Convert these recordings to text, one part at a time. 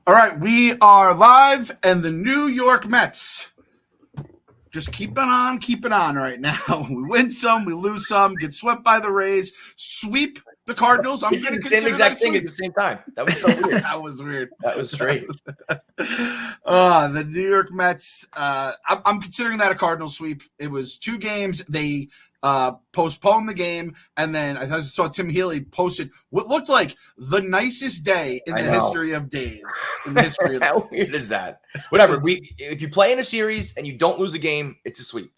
All right, we are live, and the New York Mets just keeping on right now. We win some, we lose some, get swept by the Rays, sweep the Cardinals. I'm going to consider the same exact thing at the same time. That was so weird. That was weird. That was strange. The New York Mets. I'm considering that a Cardinal sweep. It was 2 games. They postponed the game, and then I saw Tim Healy posted what looked like the nicest day in the history of days. In the history of How weird is that? Whatever. If you play in a series and you don't lose a game, it's a sweep.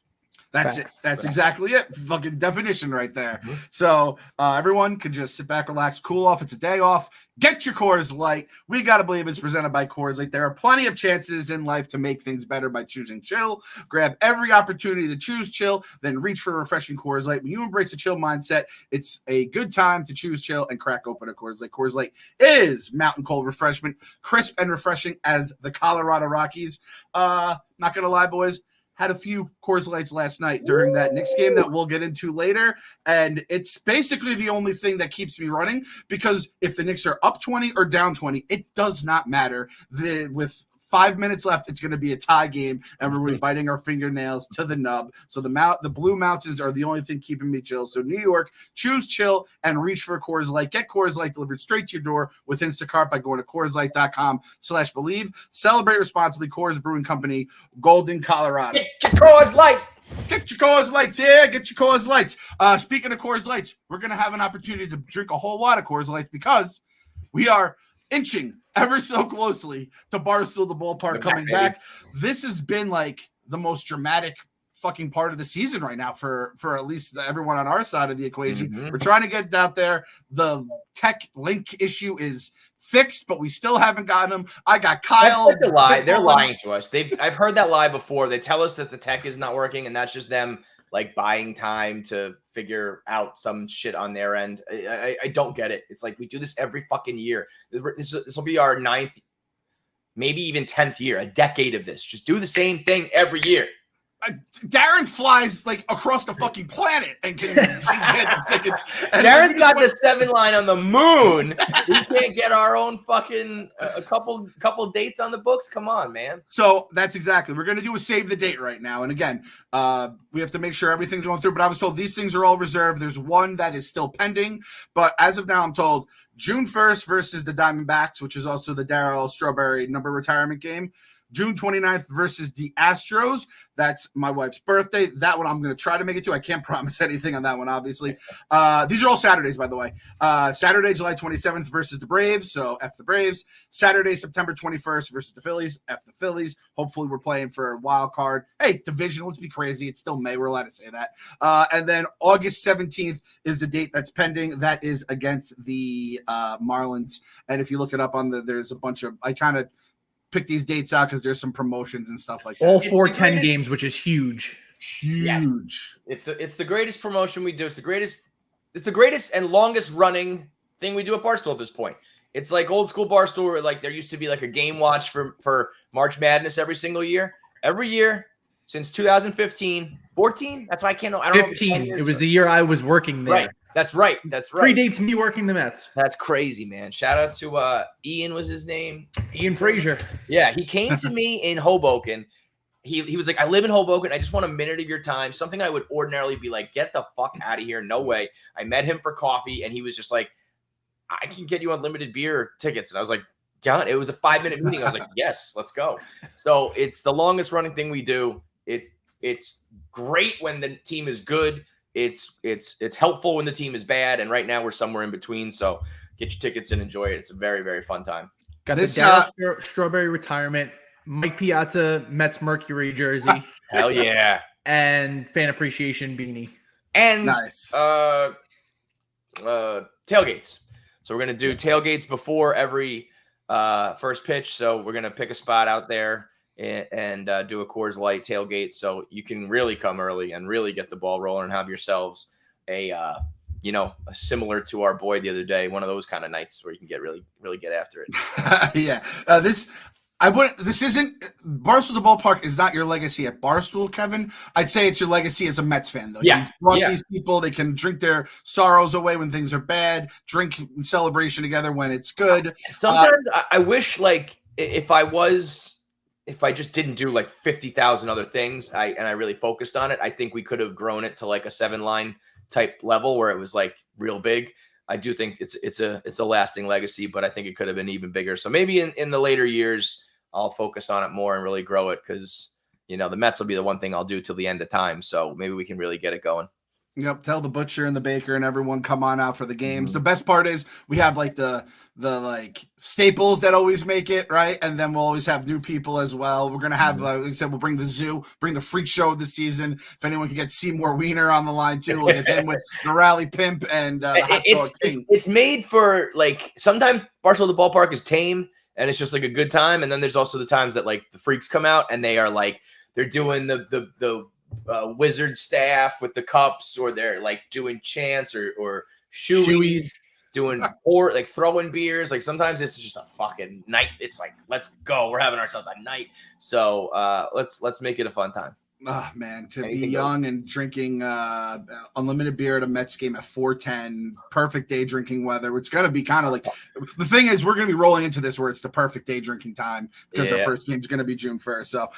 That's Facts. it. That's exactly it. Fucking definition right there. Mm-hmm. So everyone can just sit back, relax, cool off. It's a day off. Get your Coors Light. We got to believe it's presented by Coors Light. There are plenty of chances in life to make things better by choosing chill. Grab every opportunity to choose chill, then reach for a refreshing Coors Light. When you embrace a chill mindset, it's a good time to choose chill and crack open a Coors Light. Coors Light is mountain cold refreshment, crisp and refreshing as the Colorado Rockies. Not going to lie, boys. Had a few Coors Lights last night during that Knicks game that we'll get into later, and it's basically the only thing that keeps me running, because if the Knicks are up 20 or down 20, it does not matter. With 5 minutes left, it's going to be a tie game, and we're going to be biting our fingernails to the nub. So the Blue Mountains are the only thing keeping me chill. So New York, choose chill and reach for a Coors Light. Get Coors Light delivered straight to your door with Instacart by going to CoorsLight.com/believe. Celebrate responsibly. Coors Brewing Company, Golden, Colorado. Get your Coors Light. Get your Coors Lights. Yeah, get your Coors Lights. Speaking of Coors Lights, we're going to have an opportunity to drink a whole lot of Coors Lights because we are inching ever so closely to Barstool, the Ballpark coming back. This has been like the most dramatic fucking part of the season right now for at least everyone on our side of the equation. Mm-hmm. We're trying to get it out there. The tech link issue is fixed, but we still haven't gotten them. I got Kyle. That's such a lie. They're lying to us. I've heard that lie before. They tell us that the tech is not working, and that's just them like buying time to figure out some shit on their end. I don't get it. It's like we do this every fucking year. This will be our 9th, maybe even 10th year, a decade of this. Just do the same thing every year. Darren flies like across the fucking planet and can get tickets. And Darren's got the 7 line on the moon. We can't get our own fucking a couple dates on the books. Come on, man. So that's exactly. We're gonna do a save the date right now. And again, we have to make sure everything's going through. But I was told these things are all reserved. There's one that is still pending, but as of now, I'm told June 1st versus the Diamondbacks, which is also the Darryl Strawberry number retirement game. June 29th versus the Astros. That's my wife's birthday. That one I'm going to try to make it to. I can't promise anything on that one, obviously. These are all Saturdays, by the way. Saturday, July 27th versus the Braves, so F the Braves. Saturday, September 21st versus the Phillies, F the Phillies. Hopefully we're playing for a wild card. Hey, division, let's be crazy. It's still May. We're allowed to say that. And then August 17th is the date that's pending. That is against the Marlins. And if you look it up there's a bunch of, I kind of pick these dates out because there's some promotions and stuff like that. All 410 games, which is huge. Huge. Yes. It's the greatest promotion we do. It's the greatest and longest running thing we do at Barstool at this point. It's like old school Barstool where like there used to be like a game watch for March Madness every single year. Every year since 2015. 14? That's why I can't know. I don't 15. Know it was the year I was working there. Right. That's right. Predates me working the Mets. That's crazy, man. Shout out to Ian was his name. Ian Frazier. Yeah, he came to me in Hoboken. He was like, I live in Hoboken. I just want a minute of your time. Something I would ordinarily be like, get the fuck out of here. No way. I met him for coffee, and he was just like, I can get you unlimited beer tickets. And I was like, John, it was a 5-minute meeting. I was like, yes, let's go. So it's the longest running thing we do. It's great when the team is good. It's helpful when the team is bad, and right now we're somewhere in between. So get your tickets and enjoy it. It's a very, very fun time. Got this Strawberry retirement, Mike Piazza Mets Mercury jersey. Hell yeah! And fan appreciation beanie. And nice. Tailgates. So we're gonna do tailgates before every first pitch. So we're gonna pick a spot out there and do a Coors Light tailgate, so you can really come early and really get the ball rolling and have yourselves a similar to our boy the other day, one of those kind of nights where you can get really get after it. Yeah, This isn't Barstool. The Ballpark is not your legacy at Barstool, Kevin. I'd say it's your legacy as a Mets fan, though. Yeah, you've brought these people. They can drink their sorrows away when things are bad. Drink in celebration together when it's good. Sometimes I wish like if I just didn't do like 50,000 other things, and I really focused on it, I think we could have grown it to like a 7-line type level where it was like real big. I do think it's a lasting legacy, but I think it could have been even bigger. So maybe in the later years, I'll focus on it more and really grow it, because the Mets will be the one thing I'll do till the end of time. So maybe we can really get it going. Yep. Tell the butcher and the baker and everyone come on out for the games. The best part is we have like the like staples that always make it, right? And then we'll always have new people as well. We're going to have, like I said, we'll bring the zoo, bring the freak show this season. If anyone can get Seymour Wiener on the line too, we'll get him with the rally pimp and the hot dog king. It's made for, like, sometimes Barstool the Ballpark is tame and it's just like a good time. And then there's also the times that like the freaks come out and they are like, they're doing the wizard staff with the cups, or they're like doing chants or shoeys, doing or like throwing beers. Like sometimes it's just a fucking night. It's like, let's go. We're having ourselves a night. So let's make it a fun time. Oh man, to be young and drinking unlimited beer at a Mets game at 4:10, perfect day drinking weather. It's gonna be kind of like, the thing is, we're gonna be rolling into this where it's the perfect day drinking time, because our first game's gonna be June 1st. So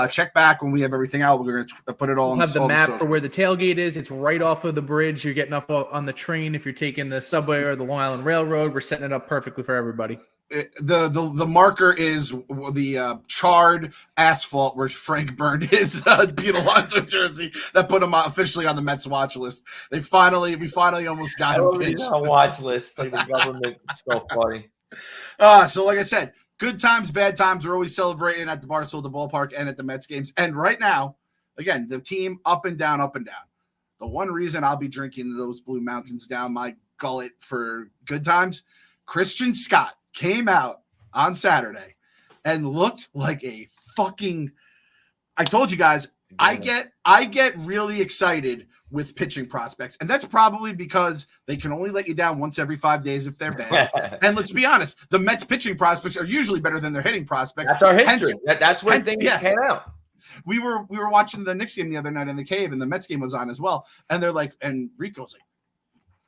check back when we have everything out. We're gonna put it all. We'll have the map for where the tailgate is. It's right off of the bridge. You're getting up on the train if you're taking the subway or the Long Island Railroad. We're setting it up perfectly for everybody. The marker is the charred asphalt where Frank burned his Pete Alonso jersey that put him officially on the Mets watch list. We finally almost got him pitched. On a watch list, like the government. It's so funny. So like I said, good times, bad times. We're always celebrating at the Barstool, the Ballpark, and at the Mets games. And right now, again, the team up and down, up and down. The one reason I'll be drinking those Blue Mountains down my gullet for good times, Christian Scott came out on Saturday and looked like a fucking, I told you guys, I get really excited with pitching prospects. And that's probably because they can only let you down once every 5 days if they're bad. And let's be honest, the Mets pitching prospects are usually better than their hitting prospects. That's our history. That's when things came out. We were watching the Knicks game the other night in the cave, and the Mets game was on as well. And they're like, and Rico's like,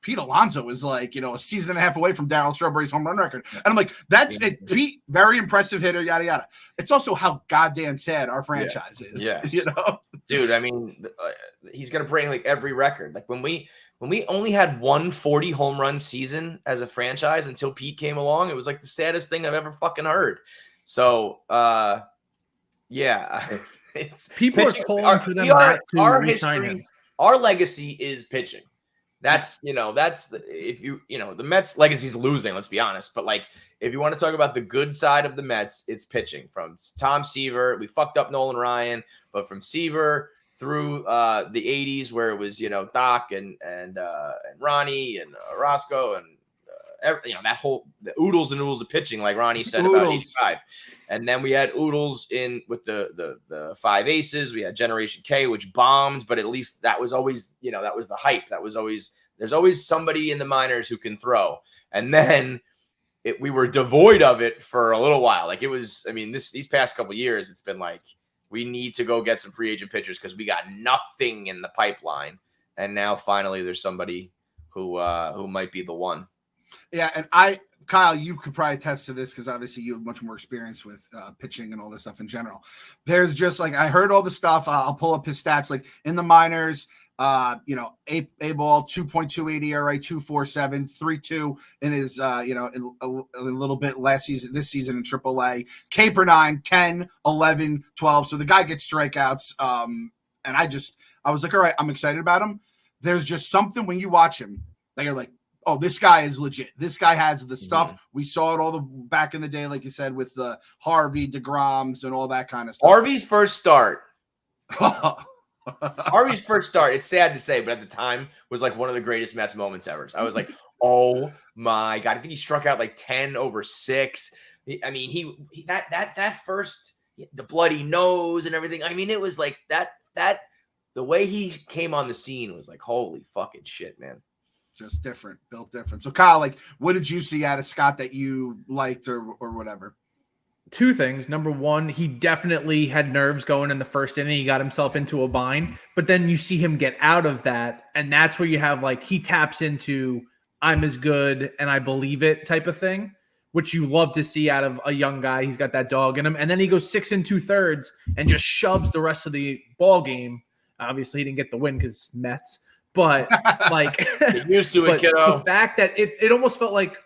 Pete Alonso is like, a season and a half away from Darryl Strawberry's home run record. And I'm like, that's it. Pete, very impressive hitter, yada, yada. It's also how goddamn sad our franchise is. Yeah. Dude, I mean, he's going to break like every record. Like when we only had 140 home run season as a franchise until Pete came along, it was like the saddest thing I've ever fucking heard. So, yeah. It's people pitching, are calling for them not to re-sign him. Our legacy is pitching. That's the Mets legacy is losing, let's be honest. But like, if you want to talk about the good side of the Mets, it's pitching. From Tom Seaver, we fucked up Nolan Ryan, but from Seaver through the 80s where it was, Doc and Ronnie and Roscoe and that whole the oodles and oodles of pitching, like Ronnie said about 85. And then we had oodles in with the five aces. We had Generation K, which bombed, but at least that was always, that was the hype. That was always, there's always somebody in the minors who can throw. And then we were devoid of it for a little while. Like it was, these past couple of years, it's been like, we need to go get some free agent pitchers because we got nothing in the pipeline. And now finally there's somebody who might be the one. Yeah. And Kyle, you could probably attest to this because obviously you have much more experience with pitching and all this stuff in general. There's just like, I heard all the stuff. I'll pull up his stats, like in the minors, A ball, 2.28 ERA, 2.47, 3.2 in his, a little bit this season in AAA. K per 9, 10, 11, 12. So the guy gets strikeouts. And I was like, all right, I'm excited about him. There's just something when you watch him that you're like, oh, this guy is legit. This guy has the stuff. We saw it all back in the day, like you said, with the Harvey, DeGroms, and all that kind of stuff. Harvey's first start. It's sad to say, but at the time was like one of the greatest Mets moments ever. I was like, oh my God. I think he struck out like 10 over 6. That first, the bloody nose and everything. It was like that the way he came on the scene was like, holy fucking shit, man. Just different, built different. So Kyle, like, what did you see out of Scott that you liked or whatever? Two things. Number one, he definitely had nerves going in the first inning. He got himself into a bind, but then you see him get out of that. And that's where you have like, he taps into I'm as good and I believe it type of thing, which you love to see out of a young guy. He's got that dog in him. And then he goes 6 2/3 and just shoves the rest of the ball game. Obviously, he didn't get the win because Mets. But like, Get used to it, kiddo. The fact that it almost felt like,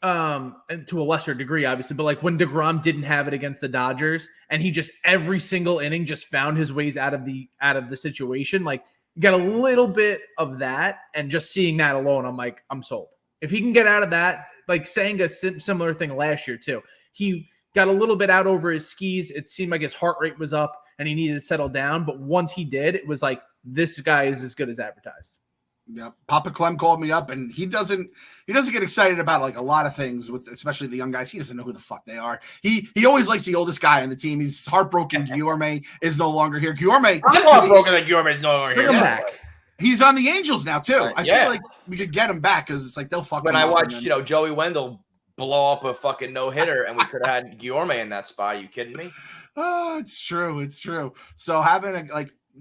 and to a lesser degree, obviously, but like when DeGrom didn't have it against the Dodgers, and he just every single inning just found his ways out of the situation. Like, you got a little bit of that, and just seeing that alone, I'm like, I'm sold. If he can get out of that, like saying a similar thing last year too, he got a little bit out over his skis. It seemed like his heart rate was up, and he needed to settle down. But once he did, it was like, this guy is as good as advertised. Yeah, Papa Clem called me up, and he doesn't get excited about like a lot of things with, especially the young guys. He doesn't know who the fuck they are. He always likes the oldest guy on the team. He's heartbroken. Guillorme is no longer here. Guillorme, I'm heartbroken that Guillorme is no longer here. Bring him back. He's on the Angels now too. I yeah. feel like we could get him back because it's like they'll fuck. When him I up watched, and then- Joey Wendell blow up a fucking no hitter, and we could have had Guillorme in that spot. Are you kidding me? Oh, it's true. It's true. So having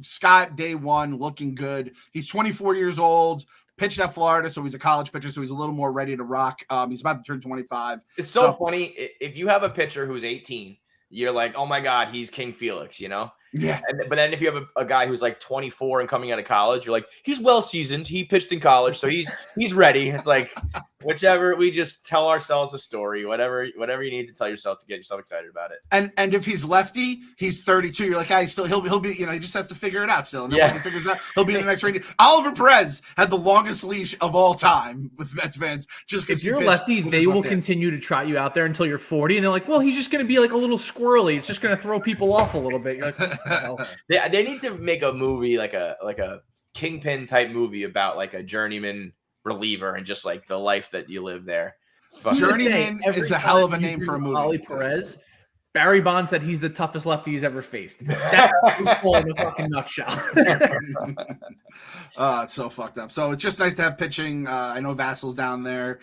Scott day one looking good. He's 24 years old. Pitched at Florida, so he's a college pitcher, so he's a little more ready to rock. He's about to turn 25. It's so funny. If you have a pitcher who's 18, you're like, oh my God, he's King Felix, Yeah. But then if you have a guy who's like 24 and coming out of college, you're like, he's well seasoned. He pitched in college, so he's ready. It's like, whichever, we just tell ourselves a story, whatever you need to tell yourself to get yourself excited about it. And if he's lefty, he's 32. You're like, he'll be, he just has to figure it out still. And then once he figures it out, he'll be in the next range. Oliver Perez had the longest leash of all time with Mets fans. Just because if you're lefty, they will continue to trot you out there until you're 40, and they're like, well, he's just going to be like a little squirrely. It's just going to throw people off a little bit. You're like, they need to make a movie like a Kingpin type movie about like a journeyman reliever and just like the life that you live there. Journeyman is a hell of a name for a movie. Ollie Perez. Barry Bonds said he's the toughest lefty he's ever faced. That's full in a fucking nutshell. It's so fucked up. So it's just nice to have pitching. I know Vassal's down there.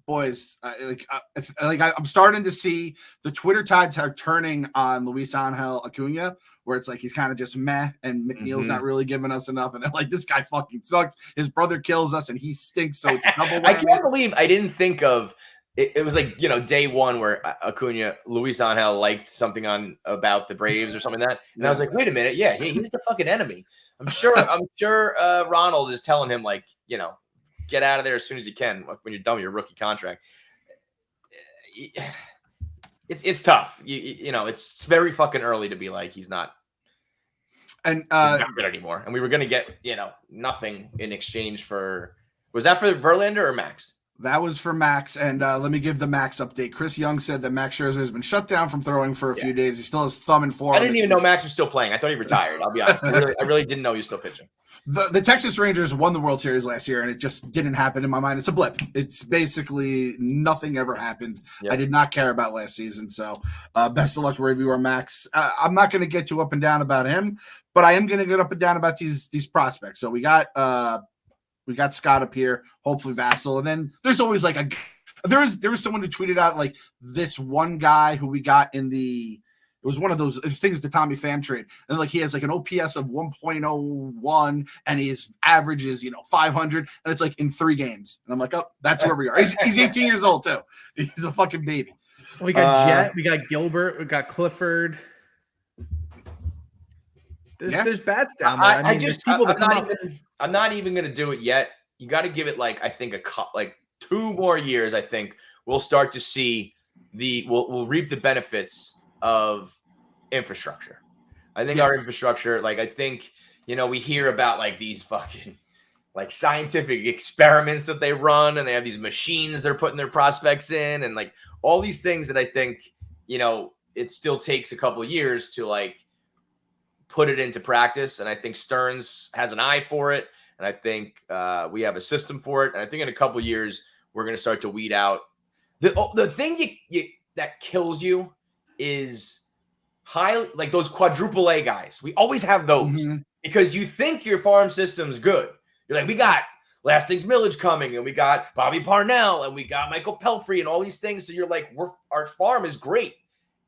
Boys, I'm starting to see the Twitter tides are turning on Luis Angel Acuna, where it's like he's kind of just meh, and McNeil's not really giving us enough. And they're like, this guy fucking sucks. His brother kills us, and he stinks. So it's a double whammy. I can't believe I didn't think of it. It was like, day one where Acuna, Luis Angel liked something about the Braves or something like that. And I was like, wait a minute. Yeah, he's the fucking enemy. I'm sure Ronald is telling him, like, get out of there as soon as you can when you're done with your rookie contract. It's tough. It's very fucking early to be like, he's not good anymore. And we were going to get, nothing in exchange for, was that for Verlander or Max? That was for Max, and let me give the Max update. Chris Young said that Max Scherzer has been shut down from throwing for a few days. He still has thumb and forearm. I didn't even know Max was still playing. I thought he retired. I'll be honest. I really didn't know he was still pitching. The Texas Rangers won the World Series last year, and it just didn't happen in my mind. It's a blip. It's basically nothing ever happened. Yep. I did not care about last season, so best of luck wherever you are, Max. I'm not going to get too up and down about him, but I am going to get up and down about these prospects. So we got Scott up here, hopefully Vassal, and then there's always like there was someone who tweeted out like this one guy who we got it was one of those things, the Tommy Pham trade, and like he has like an OPS of 1.01 and his average is 500, and it's like in 3 games, and I'm like, oh, that's where we are. He's 18 years old too. He's a fucking baby. We got Jet, we got Gilbert, we got Clifford. There's bats down there. I'm not even going to do it yet. You got to give it like, I think 2 more years. I think we'll start to see we'll reap the benefits of infrastructure. I think our infrastructure, like, I think, we hear about like these fucking like scientific experiments that they run, and they have these machines they're putting their prospects in, and like all these things that I think, it still takes a couple of years to like put it into practice. And I think Stearns has an eye for it. And I think we have a system for it. And I think in a couple of years, we're going to start to weed out. The thing that kills you is like those quadruple A guys. We always have those because you think your farm system's good. You're like, we got Lastings Millage coming, and we got Bobby Parnell, and we got Michael Pelfrey, and all these things. So you're like, our farm is great.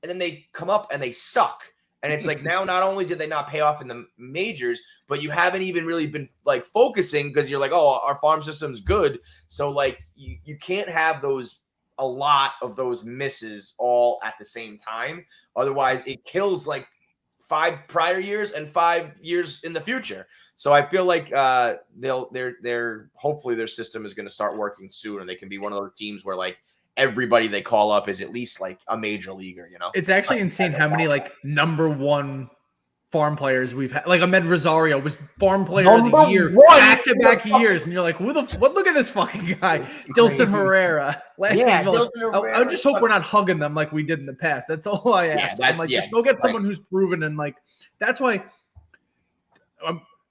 And then they come up and they suck. And it's like, now not only did they not pay off in the majors, but you haven't even really been like focusing because you're like, oh, our farm system's good. So like you can't have those a lot of those misses all at the same time. Otherwise, it kills like 5 prior years and 5 years in the future. So I feel like they're hopefully their system is going to start working soon, and they can be one of those teams where like everybody they call up is at least like a major leaguer. You know, it's actually insane how many like number one farm players we've had. Like Ahmed Rosario was farm player of the year back-to-back years, and you're like, what? Look at this fucking guy, Dilson Herrera. I just hope we're not hugging them like we did in the past. That's all I ask. I'm like, just go get someone who's proven, and like that's why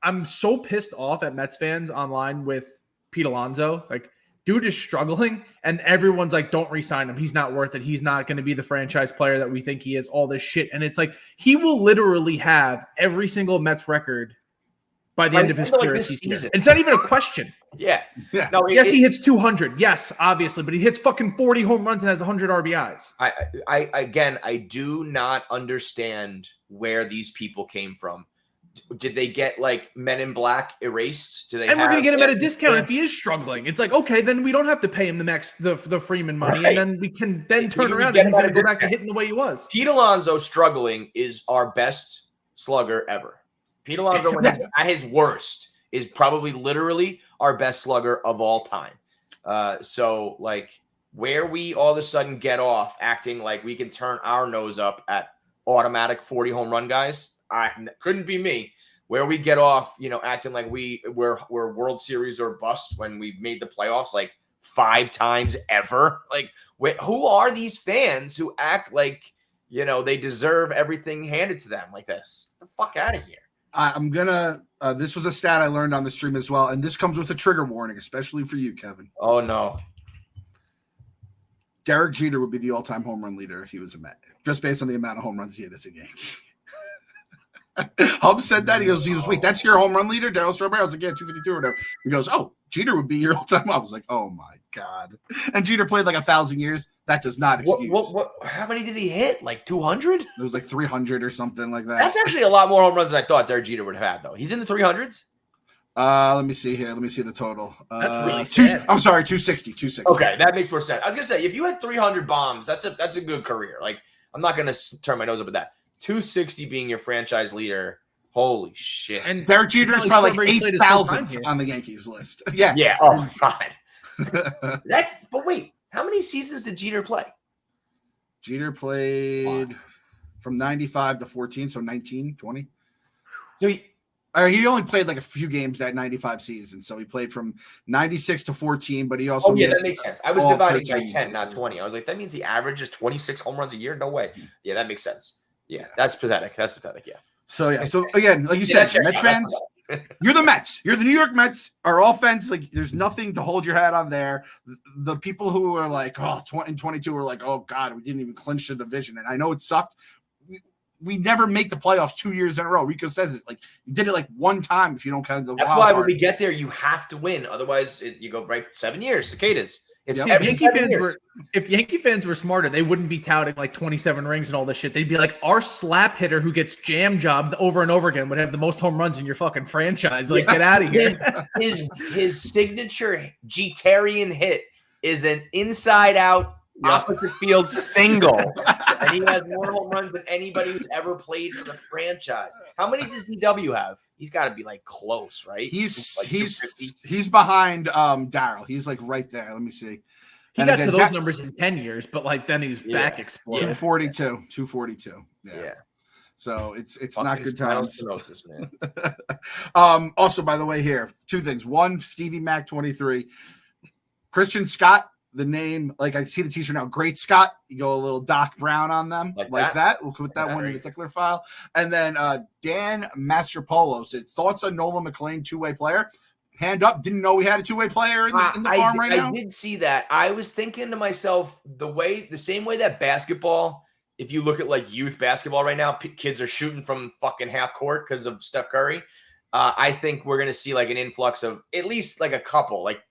I'm so pissed off at Mets fans online with Pete Alonso. Like, dude is struggling, and everyone's like, don't re-sign him. He's not worth it. He's not going to be the franchise player that we think he is, all this shit. And it's like, he will literally have every single Mets record by the end of his career. It's not even a question. Yeah. No, yes, he hits 200. Yes, obviously, but he hits fucking 40 home runs and has 100 RBIs. I do not understand where these people came from. Did they get like Men in Black erased? And we're going to get him at a discount if he is struggling. It's like, okay, then we don't have to pay him the Freeman money, and then we can turn around and he's going to go back to hitting the way he was. Pete Alonso struggling is our best slugger ever. Pete Alonso at his worst is probably literally our best slugger of all time. So like where we all of a sudden get off acting like we can turn our nose up at automatic 40 home run guys. Couldn't be me. Where we get off, acting like we're World Series or bust when we made the playoffs like 5 times ever. Like, who are these fans who act like they deserve everything handed to them like this? Get the fuck out of here. I'm gonna. This was a stat I learned on the stream as well, and this comes with a trigger warning, especially for you, Kevin. Oh no. Derek Jeter would be the all-time home run leader if he was a Met, just based on the amount of home runs he had as a Yankee. Hub said that. He goes, wait, that's your home run leader, Darryl Strawberry? I was like, yeah, 252 or whatever. He goes, oh, Jeter would be your all-time. I was like, oh my God. And Jeter played like 1,000 years. That does not excuse. How many did he hit? Like 200? It was like 300 or something like that. That's actually a lot more home runs than I thought Derek Jeter would have had, though. He's in the 300s? Let me see here. Let me see the total. That's really sad. I'm sorry, 260. Okay, that makes more sense. I was going to say, if you had 300 bombs, that's a good career. Like, I'm not going to turn my nose up at that. 260 being your franchise leader. Holy shit. And Derek Jeter is probably like 8,000th on the Yankees list. Yeah. Yeah. Oh, my God. But wait, how many seasons did Jeter play? Jeter played from 95 to 14, so 19, 20. So he only played like a few games that 95 season, so he played from 96 to 14, but he also that makes sense. I was dividing by 10, not 20. I was like, that means he averages 26 home runs a year? No way. Yeah, that makes sense. Yeah, that's pathetic. Yeah. So again, like you said, Mets fans, you're the Mets. You're the New York Mets. Our offense, like, there's nothing to hold your hat on there. The people who are like, in 22 were like, oh God, we didn't even clinch the division. And I know it sucked. We never make the playoffs 2 years in a row. Rico says it. Like, you did it like one time if you don't count the That's why when we get there, you have to win. Otherwise, you go right 7 years. Cicadas. If Yankee fans were smarter, they wouldn't be touting like 27 rings and all this shit. They'd be like, our slap hitter who gets jam jobbed over and over again would have the most home runs in your fucking franchise. Like, get out of here. His signature Jeterian hit is an inside out opposite field single. And he has more home runs than anybody who's ever played for the franchise. How many does DW have? He's got to be like close, right? He's behind Darryl. He's like right there. Let me see. He got to those numbers in 10 years, but like then he's back exploding. 242. Yeah. So it's not good times. Man. Also, by the way, here, 2 things. 1, Stevie Mac 23. Christian Scott. The name, like I see the t-shirt now, Great Scott. You go a little Doc Brown on them, like that. We'll put that one in the tickler file. And then Dan Mastropolo said, thoughts on Nolan McLean, 2-way player? Hand up. Didn't know we had a 2-way player in the farm right now. I did see that. I was thinking to myself, the same way that basketball, if you look at like youth basketball right now, kids are shooting from fucking half court because of Steph Curry. I think we're gonna see like an influx of at least like a couple, like.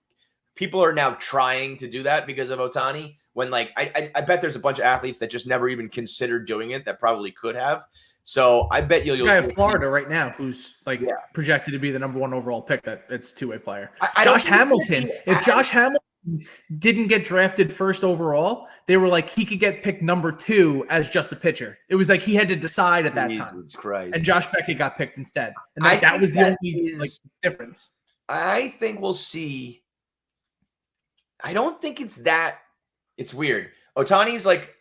People are now trying to do that because of Ohtani. When like I bet there's a bunch of athletes that just never even considered doing it that probably could have. So I bet you'll guy of Florida right now who's projected to be the number 1 overall pick. That it's 2-way player. Josh Hamilton. If Josh Hamilton didn't get drafted first overall, they were like he could get picked number 2 as just a pitcher. It was like he had to decide at that time. Jesus Christ. And Josh Beckett got picked instead. And that was the only difference. I think we'll see. I don't think it's that. It's weird. Ohtani's like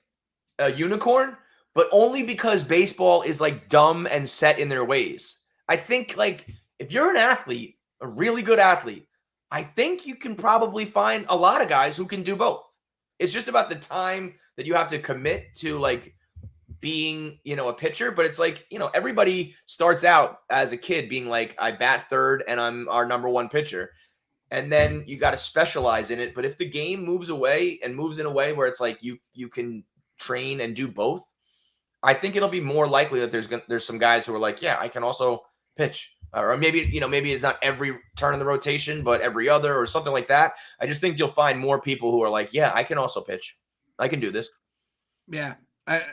a unicorn, but only because baseball is like dumb and set in their ways. I think like if you're an athlete, a really good athlete, I think you can probably find a lot of guys who can do both. It's just about the time that you have to commit to like being, a pitcher. But it's like, everybody starts out as a kid being like, I bat third and I'm our number 1 pitcher. And then you got to specialize in it. But if the game moves away and moves in a way where it's like you can train and do both, I think it'll be more likely that there's some guys who are like, yeah, I can also pitch. Or maybe, maybe it's not every turn in the rotation, but every other or something like that. I just think you'll find more people who are like, yeah, I can also pitch. I can do this. Yeah. I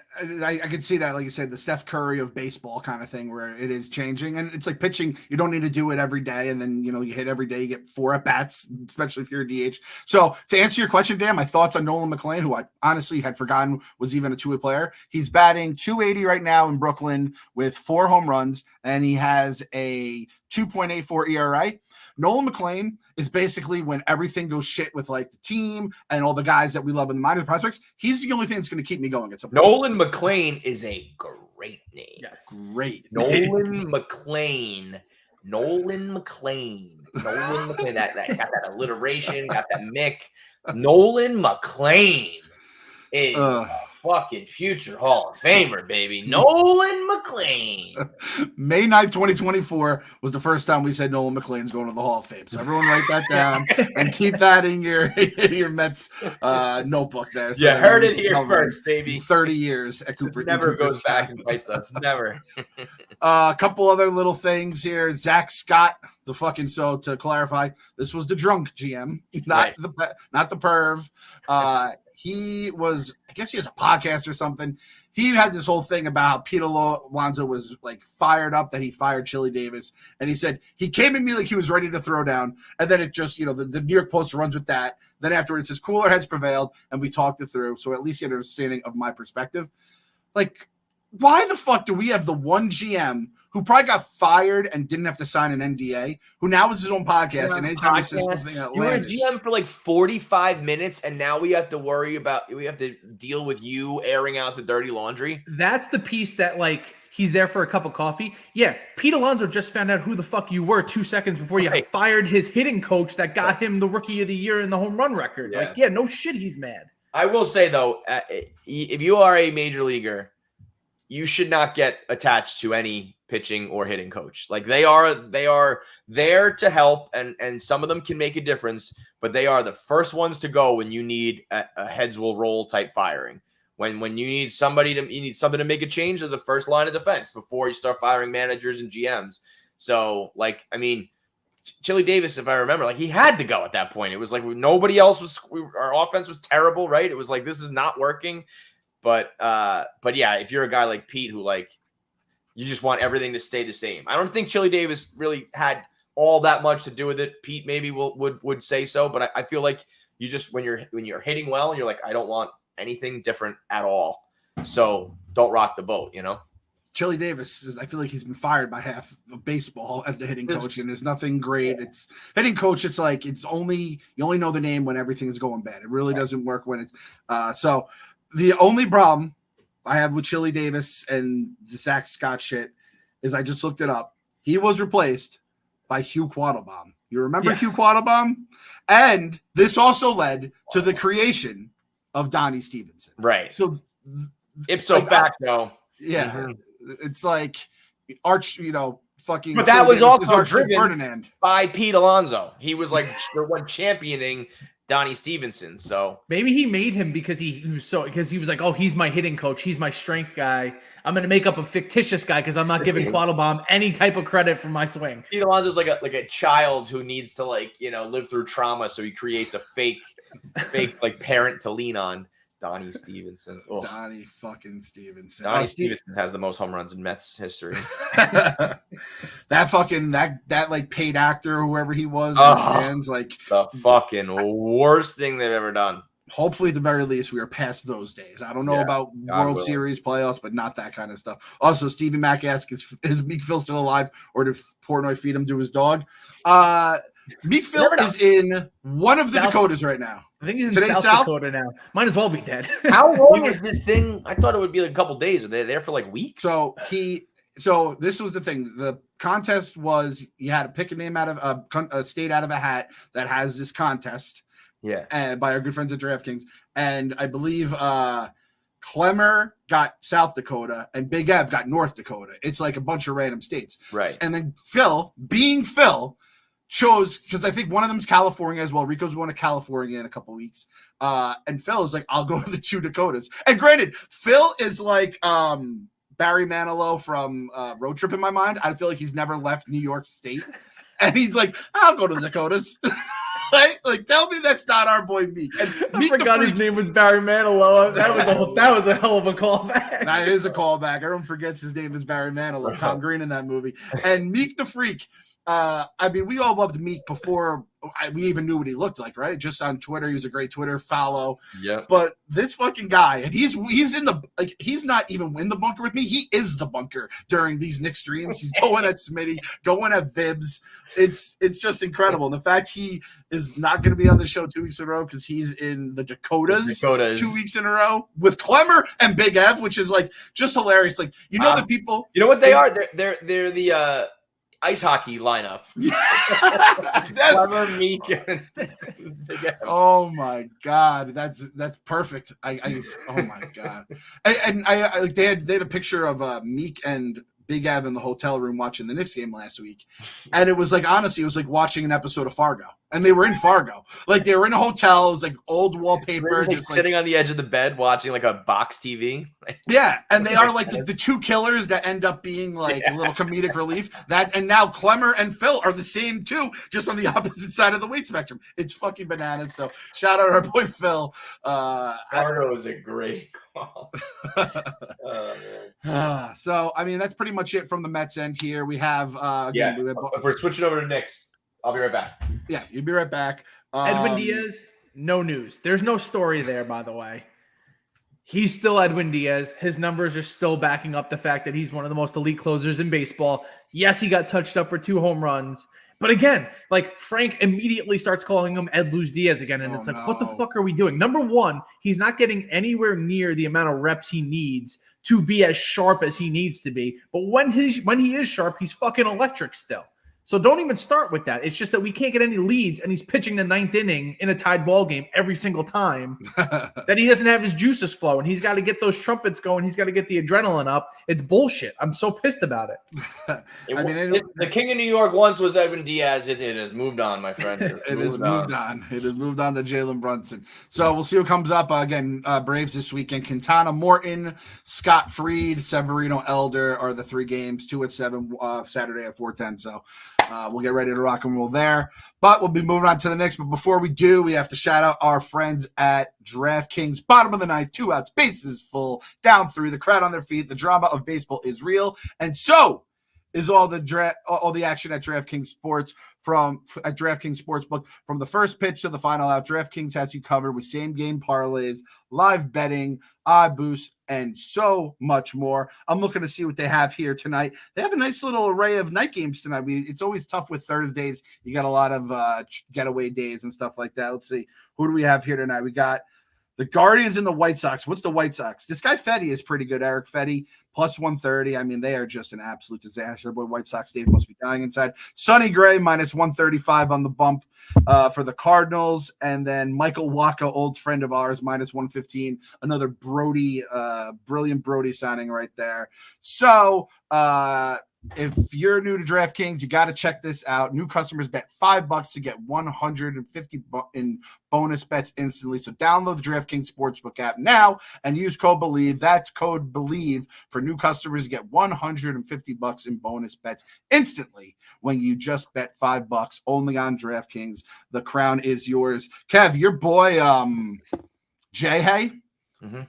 can see that, like you said, the Steph Curry of baseball kind of thing where it is changing. And it's like pitching. You don't need to do it every day. And then, you hit every day, you get 4 at-bats, especially if you're a DH. So to answer your question, Dan, my thoughts on Nolan McLean, who I honestly had forgotten was even a 2-way player. He's batting .280 right now in Brooklyn with 4 home runs, and he has a 2.84 ERA. Nolan McLean is basically when everything goes shit with like the team and all the guys that we love in the minor prospects. He's the only thing that's going to keep me going at some point. Nolan McLean is a great name. Yes. Great. Nolan McLean. Nolan McLean. Nolan McLean. That got that alliteration, got that Mick. Nolan McLean is a fucking future Hall of Famer, baby. Nolan McLean. May 9th, 2024 was the first time we said Nolan McLean's going to the Hall of Fame. So everyone write that down and keep that in your Mets notebook there. So heard it here first, baby. 30 years at Cooper. Never goes back and bites us. Never. A couple other little things here. Zach Scott, to clarify, this was the drunk GM, not the perv. He was, I guess he has a podcast or something. He had this whole thing about how Pete Alonso was like fired up that he fired Chili Davis. And he said he came at me like he was ready to throw down. And then it just, the New York Post runs with that. Then afterwards, his cooler heads prevailed and we talked it through. So at least you had an understanding of my perspective. Like, why the fuck do we have the one GM who probably got fired and didn't have to sign an NDA, who now has his own podcast, and anytime he says something outlandish. You were a GM for like 45 minutes, and now we have to deal with you airing out the dirty laundry? That's the piece that, like, he's there for a cup of coffee. Yeah, Pete Alonso just found out who the fuck you were 2 seconds before you fired his hitting coach that got him the Rookie of the Year and the home run record. No shit, he's mad. I will say, though, if you are a major leaguer, you should not get attached to any pitching or hitting coach. Like they are there to help, and some of them can make a difference, but they are the first ones to go when you need a heads will roll type firing. When you need something to make a change, they're the first line of defense before you start firing managers and GMs. So, like, I mean, Chili Davis, if I remember, like he had to go at that point. It was like nobody else our offense was terrible, right? It was like, this is not working. But yeah, if you're a guy like Pete who like you just want everything to stay the same. I don't think Chili Davis really had all that much to do with it. Pete maybe would say so, but I feel like you just when you're hitting well, you're like, I don't want anything different at all. So don't rock the boat, Chili Davis I feel like he's been fired by half of baseball as the hitting coach, and there's nothing great. It's hitting coach. It's like you only know the name when everything is going bad. It really doesn't work when it's so. The only problem I have with Chili Davis and the Zach Scott shit is I just looked it up. He was replaced by Hugh Quattlebaum. You remember Hugh Quattlebaum? And this also led to the creation of Donnie Stevenson. Right. So ipso facto. Yeah. Mm-hmm. It's like fucking. But that was also driven Ferdinand by Pete Alonso. He was like the one championing Donnie Stevenson. So maybe he made him because he was like, oh, he's my hitting coach, he's my strength guy. I'm gonna make up a fictitious guy because I'm not giving Quattlebaum any type of credit for my swing. Pete Alonso's like a child who needs to live through trauma, so he creates a fake like parent to lean on. Donnie Stevenson. Ugh. Donnie fucking Stevenson. Donnie Stevenson has the most home runs in Mets history. that like paid actor, whoever he was, stands like the fucking worst thing they've ever done. Hopefully, at the very least, we are past those days. I don't know about World Series playoffs, but not that kind of stuff. Also, Stevie Mac asks, is Meek Phil still alive, or did Portnoy feed him to his dog? Meek Phil is in one of the Dakotas right now. I think he's in South Dakota now. Might as well be dead. How long is this thing? I thought it would be like a couple days. Are they there for like weeks? So this was the thing. The contest was you had to pick a name out of a state out of a hat that has this contest. Yeah. By our good friends at DraftKings. And I believe Clemmer got South Dakota and Big Ev got North Dakota. It's like a bunch of random states. Right. And then Phil, being Phil, chose, because I think one of them's California as well. Rico's going to California in a couple weeks. And Phil is like, I'll go to the 2 Dakotas. And granted, Phil is like Barry Manilow from Road Trip in my mind. I feel like he's never left New York State. And he's like, I'll go to the Dakotas. Right? Like, tell me that's not our boy Meek. And I forgot his name was Barry Manilow. That was a hell of a callback. That is a callback. Everyone forgets his name is Barry Manilow. Tom Green in that movie. And Meek the Freak. I mean, we all loved Meek before we even knew what he looked like, right? Just on Twitter, he was a great Twitter follow. Yeah. But this fucking guy, and he's in the he's not even in the bunker with me. He is the bunker during these Knicks streams. He's going at Smitty, going at Vibs. It's just incredible. And the fact he is not going to be on the show 2 weeks in a row because he's in the Dakotas 2 weeks in a row with Clemmer and Big Ev, which is like just hilarious. Like the people, you know what they are? They're the ice hockey lineup. That's Meek. Oh my god, that's perfect. Oh my god. And I they had a picture of Meek and Big Ev in the hotel room watching the Knicks game last week, and it was like, honestly, it was like watching an episode of Fargo. And they were in Fargo, like they were in a hotel. It was like old wallpaper, just sitting on the edge of the bed watching like a box TV. Yeah, and they are like the two killers that end up being like a little comedic relief. And now Clemmer and Phil are the same too, just on the opposite side of the weight spectrum. It's fucking bananas. So shout out our boy Phil. Fargo is a great call. So I mean, that's pretty much it from the Mets end here. We have if we're switching over to Knicks. I'll be right back. Yeah, you'll be right back. Edwin Diaz, no news. There's no story there, by the way. He's still Edwin Diaz. His numbers are still backing up the fact that he's one of the most elite closers in baseball. Yes, he got touched up for 2 home runs. But again, like Frank immediately starts calling him Ed Luz Diaz again. And what the fuck are we doing? Number one, he's not getting anywhere near the amount of reps he needs to be as sharp as he needs to be. But when he is sharp, he's fucking electric still. So don't even start with that. It's just that we can't get any leads, and he's pitching the 9th inning in a tied ball game every single time. That he doesn't have his juices flowing. He's got to get those trumpets going. He's got to get the adrenaline up. It's bullshit. I'm so pissed about it. The king of New York once was Edwin Diaz. It has moved on, my friend. It has moved on. It has moved on to Jalen Brunson. So we'll see what comes up. Again, Braves this weekend. Quintana, Morton, Scott Fried, Severino, Elder are the 3 games. 2 at 7, Saturday at 4:10. So we'll get ready to rock and roll there. But we'll be moving on to the next. But before we do, we have to shout out our friends at DraftKings. Bottom of the 9th, 2 outs, bases full, down 3, the crowd on their feet. The drama of baseball is real. And so is all the action at DraftKings Sports at DraftKings Sportsbook. From the first pitch to the final out, DraftKings has you covered with same-game parlays, live betting, odd boosts, and so much more. I'm looking to see what they have here tonight. They have a nice little array of night games tonight. It's always tough with Thursdays. You got a lot of getaway days and stuff like that. Let's see. Who do we have here tonight? We got the Guardians and the White Sox. What's the White Sox? This guy Fetty is pretty good. Eric Fetty, plus 130. I mean, they are just an absolute disaster. Boy, White Sox Dave must be dying inside. Sonny Gray, minus 135 on the bump for the Cardinals. And then Michael Wacha, old friend of ours, minus 115. Another Brody, brilliant Brody signing right there. So, if you're new to DraftKings, you got to check this out. New customers bet $5 to get 150 in bonus bets instantly. So download the DraftKings Sportsbook app now and use code BELIEVE. That's code BELIEVE for new customers to get $150 in bonus bets instantly when you just bet $5 only on DraftKings. The crown is yours. Kev, your boy Jay Hay Mm-hmm.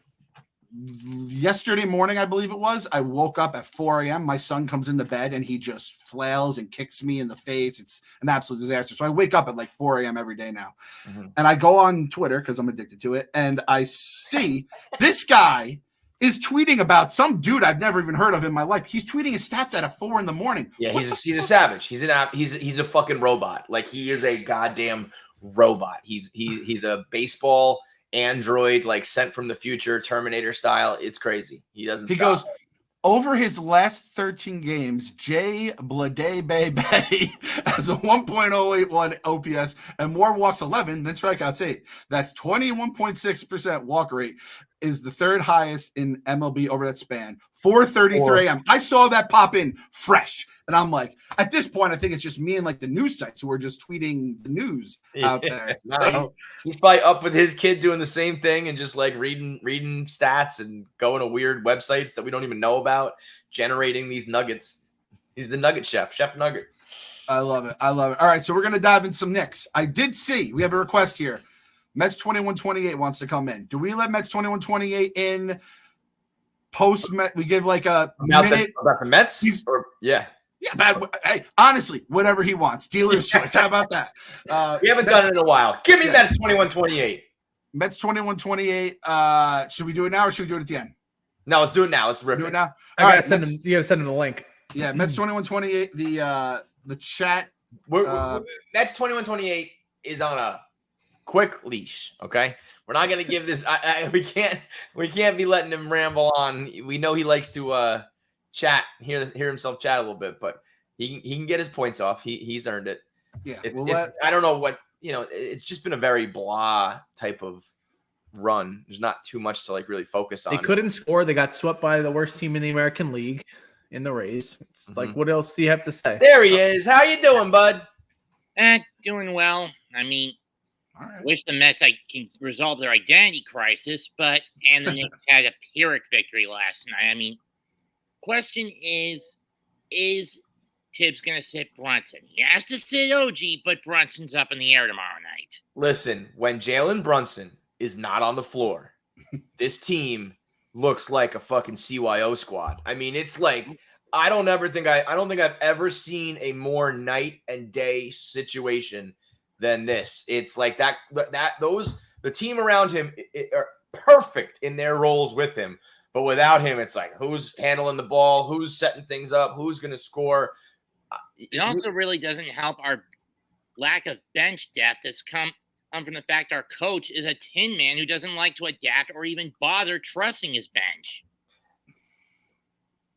Yesterday morning, I believe it was, I woke up at 4 a.m. My son comes in the bed and he just flails and kicks me in the face. It's an absolute disaster. So I wake up at like 4 a.m. every day now. Mm-hmm. And I go on Twitter because I'm addicted to it. And I see this guy is tweeting about some dude I've never even heard of in my life. He's tweeting his stats at 4 a.m. Yeah, he's a savage. He's a fucking robot. Like, he is a goddamn robot. He's a baseball android, like sent from the future, Terminator style. It's crazy. He doesn't. He goes over his last 13 games. Jay Blade Bay has a 1.081 OPS and more walks 11 than strikeouts 8. That's 21.6% walk rate. Is the third highest in MLB over that span. 4:33 a.m. I saw that pop in fresh, and I'm like, at this point, I think it's just me and like the news sites who are just tweeting the news out there. So, he's probably up with his kid doing the same thing and just like reading stats and going to weird websites that we don't even know about, generating these nuggets. He's the nugget chef Nugget. I love it. All right, so we're gonna dive in some Knicks. I did see we have a request here. Mets 2128 wants to come in. Do we let Mets 2128 in post Met? We give like a minute about the Mets? Yeah, hey, honestly, whatever he wants. Dealer's choice. How about that? We haven't done it in a while. Give me Mets 2128. Mets 2128. Should we do it now or should we do it at the end? No, let's do it now. Let's rip do it it now. You gotta send him the link. Yeah, Mets 2128. The chat. Mets 2128 is on a quick leash. Okay, we're not gonna give this. We can't be letting him ramble on. We know he likes to chat, hear himself chat a little bit, but he can get his points off. He's earned it. Yeah, I don't know what it's just been a very blah type of run. There's not too much to like really focus on. They couldn't score. They got swept by the worst team in the American League in the Rays. It's like, what else do you have to say? There he is. How you doing, bud? Doing well. I mean, right. Wish the Mets can resolve their identity crisis, and the Knicks had a Pyrrhic victory last night. I mean, question is Tibbs going to sit Brunson? He has to sit OG, but Brunson's up in the air tomorrow night. Listen, when Jalen Brunson is not on the floor, this team looks like a fucking CYO squad. I mean, it's like I don't think I've ever seen a more night and day situation than this. It's like the team around him are perfect in their roles with him, but without him, it's like who's handling the ball, who's setting things up, who's going to score. It also really doesn't help our lack of bench depth that's come from the fact our coach is a tin man who doesn't like to adapt or even bother trusting his bench.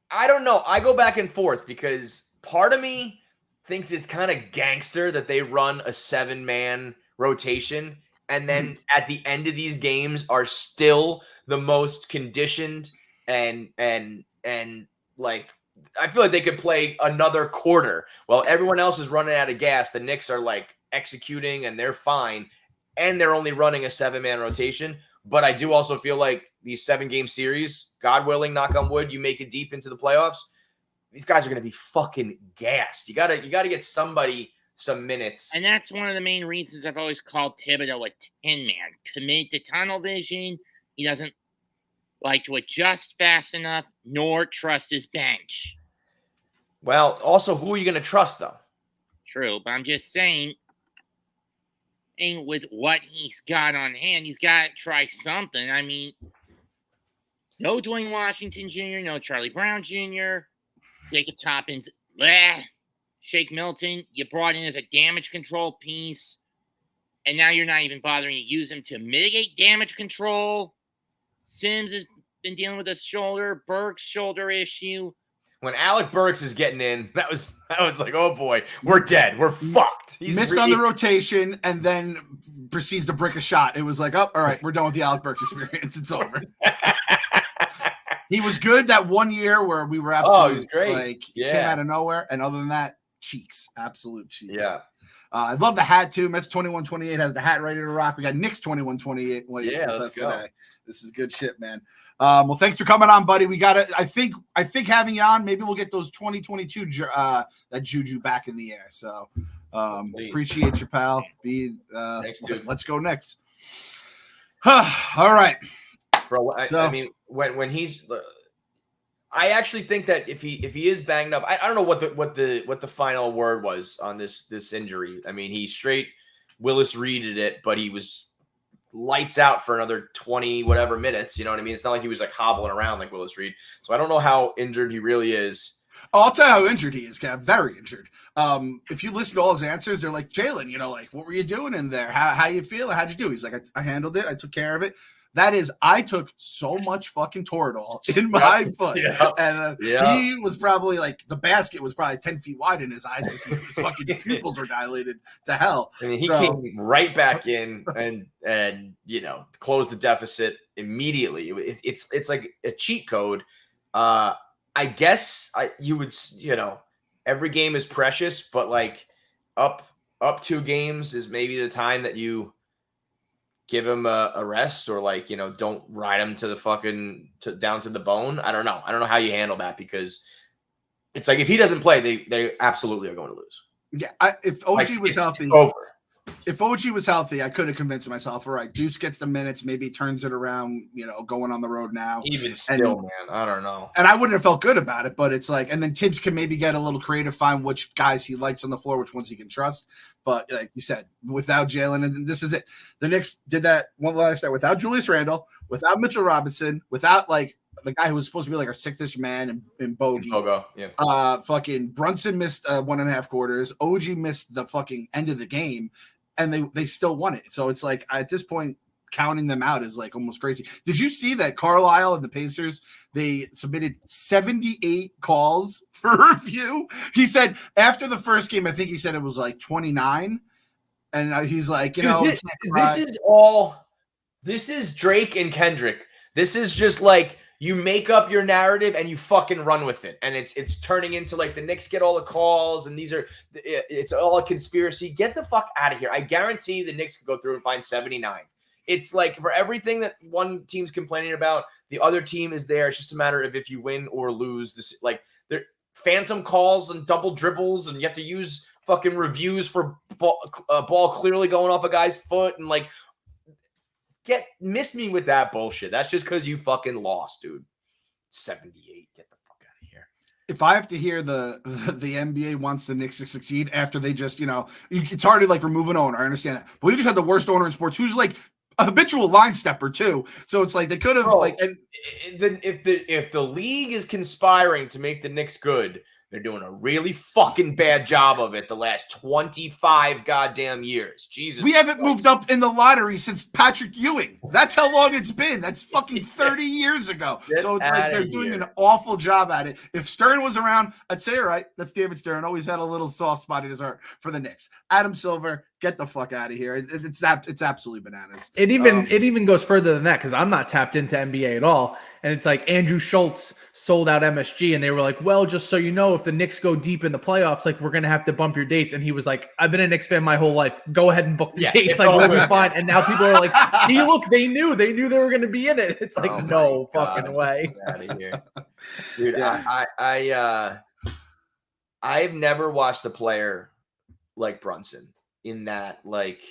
I don't know. I go back and forth because part of me thinks it's kind of gangster that they run a 7-man rotation and then at the end of these games are still the most conditioned and like I feel like they could play another quarter while everyone else is running out of gas. The Knicks are like executing and they're fine and they're only running a 7-man rotation. But I do also feel like these 7-game series, God willing, knock on wood, you make it deep into the playoffs, these guys are going to be fucking gassed. You gotta get somebody some minutes. And that's one of the main reasons I've always called Thibodeau a tin man. Committed to tunnel vision. He doesn't like to adjust fast enough, nor trust his bench. Well, also, who are you going to trust, though? True, but I'm just saying, and with what he's got on hand, he's got to try something. I mean, no Dwayne Washington Jr., no Charlie Brown Jr., Jacob Toppins, Shake Milton, you brought in as a damage control piece, and now you're not even bothering to use him to mitigate damage control. Sims has been dealing with a shoulder, Burks shoulder issue. When Alec Burks is getting in, that was like, oh boy, we're dead. We're fucked. He's missed on the rotation and then proceeds to break a shot. It was like, oh, all right, we're done with the Alec Burks experience. It's over. He was good that one year where we were absolutely he was great. Like came out of nowhere. And other than that, cheeks, absolute cheeks. Yeah. I love the hat too. Mets 2128 has the hat ready to rock. We got Knicks 2128. Yeah, let's go. Today. This is good shit, man. Well, thanks for coming on, buddy. We got it. I think having you on, maybe we'll get those 2022 that juju back in the air. So appreciate you, pal. Thanks, dude. Let's go next. All right. bro. So- I mean, when he's, I actually think that if he is banged up, I don't know what the final word was on this injury. I mean, he straight Willis Reeded it, but he was lights out for another 20 whatever minutes. You know what I mean? It's not like he was like hobbling around like Willis Reed. So I don't know how injured he really is. Oh, I'll tell you how injured he is, Kev. Very injured. If you listen to all his answers, they're like, Jalen, you know, like, what were you doing in there? How you feeling? How'd you do? He's like, I handled it. I took care of it. That is, I took so much fucking Toradol in my foot. And he was probably like, the basket was probably 10 feet wide in his eyes because his fucking pupils were dilated to hell. I mean, he came right back in and you know, closed the deficit immediately. It's like a cheat code. I guess you would, you know, every game is precious, but like up 2 games is maybe the time that you give him a rest, or like, you know, don't ride him to the fucking down to the bone. I don't know how you handle that, because it's like if he doesn't play, they absolutely are going to lose. Yeah, if OG was healthy, over. If OG was healthy, I could have convinced myself, all right, Deuce gets the minutes, maybe turns it around, you know, going on the road now. Even still, man, I don't know. And I wouldn't have felt good about it, but it's like, and then Tibbs can maybe get a little creative, find which guys he likes on the floor, which ones he can trust. But like you said, without Jalen, and this is it. The Knicks did that one last night without Julius Randle, without Mitchell Robinson, without like the guy who was supposed to be like our 6th man in Bogey. Bogo, yeah. Fucking Brunson missed 1.5 quarters. OG missed the fucking end of the game. And they still won it. So it's like, at this point, counting them out is like almost crazy. Did you see that Carlisle and the Pacers, they submitted 78 calls for review? He said after the first game, I think he said it was like 29. And he's like, you know, this is Drake and Kendrick. This is just like, you make up your narrative and you fucking run with it. And it's turning into like the Knicks get all the calls and it's all a conspiracy. Get the fuck out of here. I guarantee the Knicks could go through and find 79. It's like for everything that one team's complaining about, the other team is there. It's just a matter of if you win or lose. This, like, they're phantom calls and double dribbles, and you have to use fucking reviews for ball clearly going off a guy's foot, and like, miss me with that bullshit. That's just because you fucking lost, dude. 78. Get the fuck out of here. If I have to hear the NBA wants the Knicks to succeed after they just, you know, it's hard to like remove an owner. I understand that. But we just had the worst owner in sports who's like a habitual line stepper too. So it's like they could have and if the league is conspiring to make the Knicks good, they're doing a really fucking bad job of it the last 25 goddamn years. Jesus. We haven't moved up in the lottery since Patrick Ewing. That's how long it's been. That's fucking 30 years ago. So it's like they're doing an awful job at it. If Stern was around, I'd say, all right, that's David Stern. Always had a little soft spot in his heart for the Knicks. Adam Silver, get the fuck out of here. It's absolutely bananas. It even goes further than that, because I'm not tapped into NBA at all. And it's like Andrew Schultz sold out MSG, and they were like, well, just so you know, if the Knicks go deep in the playoffs, like, we're going to have to bump your dates. And he was like, I've been a Knicks fan my whole life. Go ahead and book the dates. Like, we'll be fine. And now people are like, see, look, they knew they were going to be in it. It's like, no fucking way. Get out of here. Dude, Yeah. I've never watched a player like Brunson in that, like,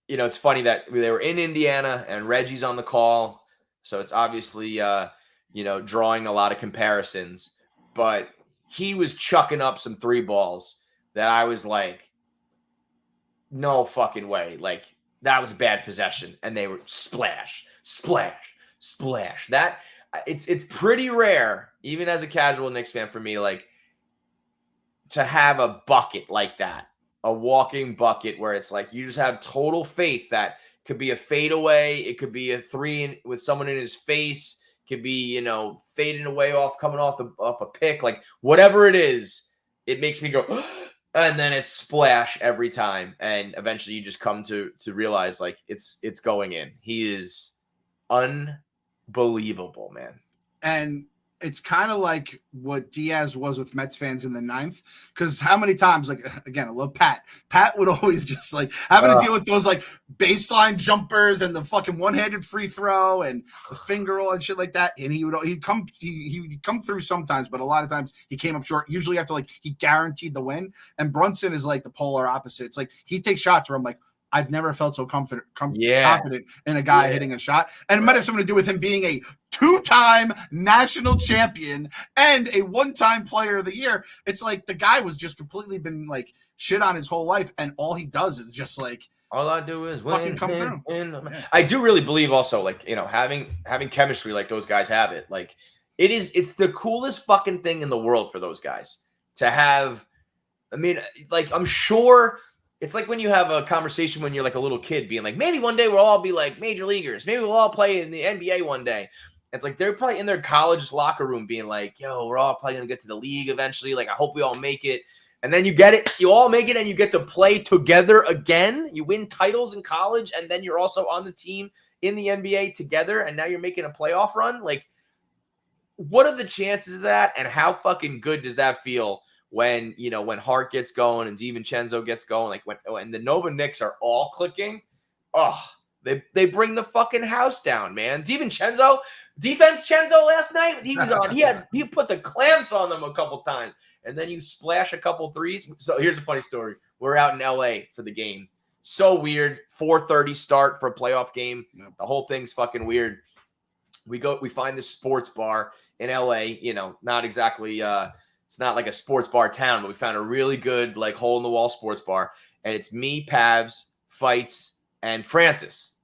you know, it's funny that they were in Indiana and Reggie's on the call. So it's obviously, you know, drawing a lot of comparisons, but he was chucking up some 3 balls that I was like, no fucking way. Like, that was a bad possession. And they were splash, splash, splash. That it's pretty rare, even as a casual Knicks fan, for me to have a bucket like that, a walking bucket where it's like, you just have total faith that could be a fadeaway. It could be a 3 with someone in his face. It could be, you know, fading away coming off a pick. Like, whatever it is, it makes me go, and then it's splash every time. And eventually you just come to realize, like, it's going in. He is unbelievable, man. And it's kind of like what Diaz was with Mets fans in the 9th. Because how many times, like, again, I love Pat. Pat would always just like having to deal with those like baseline jumpers and the fucking one-handed free throw and the finger roll and shit like that. And he'd come through sometimes, but a lot of times he came up short. Usually after like he guaranteed the win. And Brunson is like the polar opposite. It's like he takes shots where I'm like, I've never felt so confident Yeah. in a guy Yeah. hitting a shot. And it might have something to do with him being a 2-time national champion and a 1-time player of the year. It's like the guy was just completely been like shit on his whole life, and all he does is just like all I do is fucking win, come win, through. win. Yeah. I do really believe also, like, you know, having chemistry like those guys have it. Like, it's the coolest fucking thing in the world for those guys to have. I mean, like, I'm sure it's like when you have a conversation when you're like a little kid being like, maybe one day we'll all be like major leaguers. Maybe we'll all play in the NBA one day. It's like they're probably in their college locker room being like, yo, we're all probably going to get to the league eventually. Like, I hope we all make it. And then you get it. You all make it and you get to play together again. You win titles in college, and then you're also on the team in the NBA together, and now you're making a playoff run. Like, what are the chances of that, and how fucking good does that feel when, you know, when Hart gets going and DiVincenzo gets going, like when the Nova Knicks are all clicking? Oh, they bring the fucking house down, man. DiVincenzo, defense Chenzo last night, he was on. He put the clamps on them a couple times, and then you splash a couple threes. So here's a funny story. We're out in LA for the game. So weird. 4:30 start for a playoff game. Yep. The whole thing's fucking weird. We find this sports bar in LA, you know, not exactly it's not like a sports bar town, but we found a really good, like, hole in the wall sports bar. And it's me, Pavs, Fights, and Francis.